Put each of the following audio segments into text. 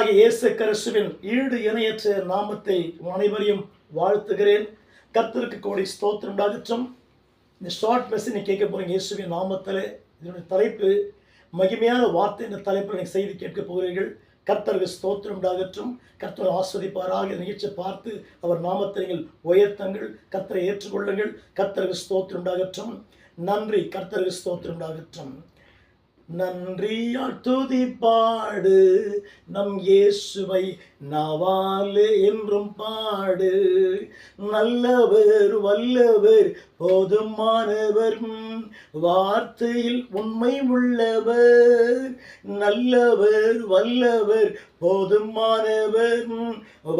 ஆண்டவராகிய இயேசு கிறிஸ்துவின் ஈடு இணையற்ற நாமத்தை அனைவரையும் வாழ்த்துகிறேன். கர்த்தருக்கு கோடி ஸ்தோத்திரம் உண்டாகட்டும். இந்த ஷார்ட் மெசேஜ் கேட்க போறீங்க இயேசுவின் நாமத்தில். இதனுடைய தலைப்பு மகிமையான வார்த்தை. இந்த தலைப்பில் நீங்கள் செய்தி கேட்க போகிறீர்கள். கர்த்தருக்கு ஸ்தோத்திரம் உண்டாகட்டும். கர்த்தர் ஆஸ்வதிப்பாராக. நிகழ்ச்சி பார்த்து அவர் நாமத்தை நீங்கள் உயர்த்தங்கள். கர்த்தரை ஏற்றுக்கொள்ளுங்கள். கர்த்தருக்கு ஸ்தோத்திரம் உண்டாகட்டும். நன்றி. கர்த்தருக்கு ஸ்தோத்திரம் உண்டாகட்டும். நன்றியால் துதிப்பாடு நம் இயேசுவை நாவாலே என்றும் பாடு. நல்லவர் வல்லவர் போதுமானவர் வார்த்தையில் உண்மை உள்ளவர். நல்லவர் வல்லவர் போதுமானவர்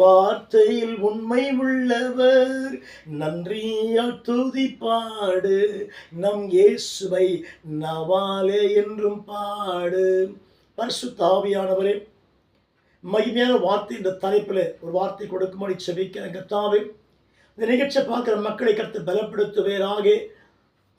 வார்த்தையில் உண்மை உள்ளவர். நன்றியால் துதிப்பாடு நம் இயேசுவை நாவாலே என்றும் பாடு. பரிசுத்த ஆவியானவரே, மகிமையான வார்த்தை என்ற தலைப்பில் ஒரு வார்த்தை கொடுக்கும்படி செபிக்கிறேன். கர்த்தாவே, இந்த நிகழ்ச்சியை பார்க்குற மக்களை கர்த்தர் பலப்படுத்துவீராக.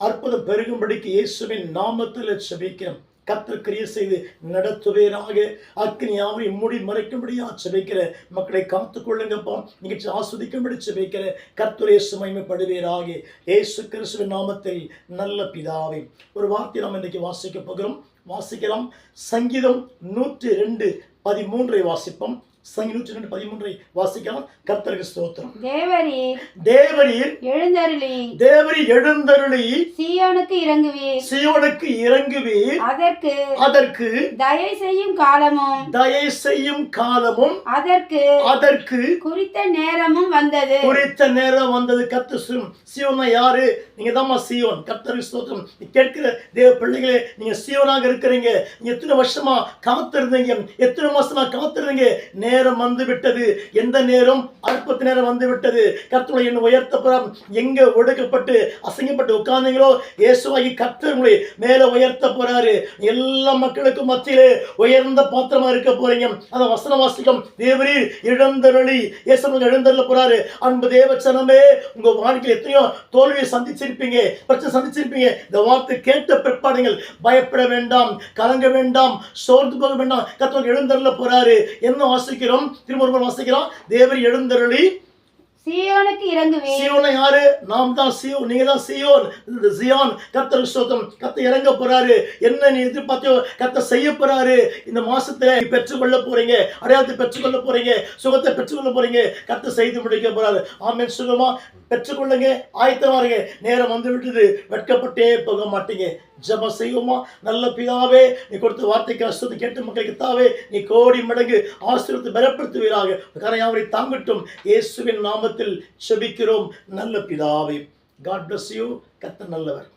அற்புதம் பெருகும்படிக்கு இயேசுவின் நாமத்தில் செபிக்கிறேன். கர்த்தர் கிரியை செய்து நடத்துவீராக. அக்னியாவை மூடி மறைக்கும்படியா செபிக்கிற மக்களை காத்துக் கொள்ளுங்கப்பா. நிகழ்ச்சி ஆஸ்வதிக்கும்படி செபிக்கிற கர்த்தர் இயேசு மகிமைப்படுவீராக. இயேசு கிறிஸ்துவின் நாமத்தில் நல்ல பிதாவே. ஒரு வார்த்தை நாம் இன்றைக்கு வாசிக்க போகிறோம். வாசிக்கலாம். சங்கீதம் 102:13 வாசிப்போம். சங்கீதம் 102:13 வாசிக்கலாம். கர்த்தருக்கு ஸ்தோத்திரம். தேவரீர் எழுந்தருளி சீயோனுக்கு இறங்குவீர். அதற்கு தயை செய்யும் காலமும் அதற்கு குறித்த நேரமும் வந்தது. கர்த்தர் சீயோனா யாரு? நீங்க தான் சீயோன். கர்த்தருக்கு ஸ்தோத்திரம். கேட்கிற தேவ பிள்ளைகளே, நீங்க சீயோனாக இருக்கிறீங்க. நீங்க எத்தனை வருஷமா காத்திருந்தீங்க? எத்தனை மாசமா காத்திருந்தீங்க? நேரம் வந்து விட்டது. எந்த நேரம்? அற்புத நேரம் வந்து விட்டது. கர்த்தர் என்ன உயர்த்தப்படும். எங்க ஒடுக்கப்பட்டு அசைக்கப்பட்டு உட்கார்ந்தீங்களோ, இயேசுவாகி கர்த்தர் உங்களை மேல உயர்த்த போறாரு. எல்லா மக்களுக்கும் மத்தியிலே உயர்ந்த பாத்திரமா இருக்க போறீங்க. அந்த வசன வாசிக்கும். தேவரீர் எழுந்தருளி இயேசு எழுந்தருள போறாரு. அன்பு தேவச்சனமே, உங்க வாழ்க்கையில் எத்தனையோ தோல்வியை சந்திச்சிருப்பீங்க, பிரச்சனை சந்திச்சிருப்பீங்க. இந்த வார்த்தை கேட்ட பிற்பாடுங்கள் பயப்பட வேண்டாம், கலங்க வேண்டாம், சோர்ந்து போக வேண்டாம். கர்த்தர் எழுந்தருள போறாரு. என்ன வாசிக்கிறோம்? திரும்ப வாசிக்கிறோம். தேவர் எழுந்தருளி சீயோனுக்கு இறங்குவீர். சீயோன் யாரு? நாம் தான் சீயோன். நீங்க தான் சீயோன். இந்த சீயோன் கர்த்தர் ஸ்தோத்திரம். கர்த்தர் இறங்க போறாரு. என்ன நீ எதிர்பார்த்தியோ கர்த்தர் செய்ய போறாரு. இந்த மாசத்துல நீ பெற்றுக்கொள்ள போறீங்க. அடையாளத்தை பெற்றுக்கொள்ள போறீங்க. சுகத்தை பெற்றுக்கொள்ள போறீங்க. கர்த்தர் செய்து முடிக்க போறாரு. ஆமென். சுகமா பெற்றுக்கொள்ளுங்க. ஆயத்தமா இருங்க. நேரம் வந்து விட்டது. வெட்கப்பட்டே போக மாட்டீங்க. ஜெபம் செய்வோமா? நல்ல பிதாவே, நீ கொடுத்த வார்த்தைக்கு அசுத்தி கேட்டு மக்களுக்கு தாவே நீ கோடி மடங்கு ஆசீர்வாதத்தை பலப்படுத்துவீராக. கரையாவரை தாங்கட்டும். இயேசுவின் நாமத்தில் செபிக்கிறோம் நல்ல பிதாவே. God bless you. கர்த்தர் நல்லவர்.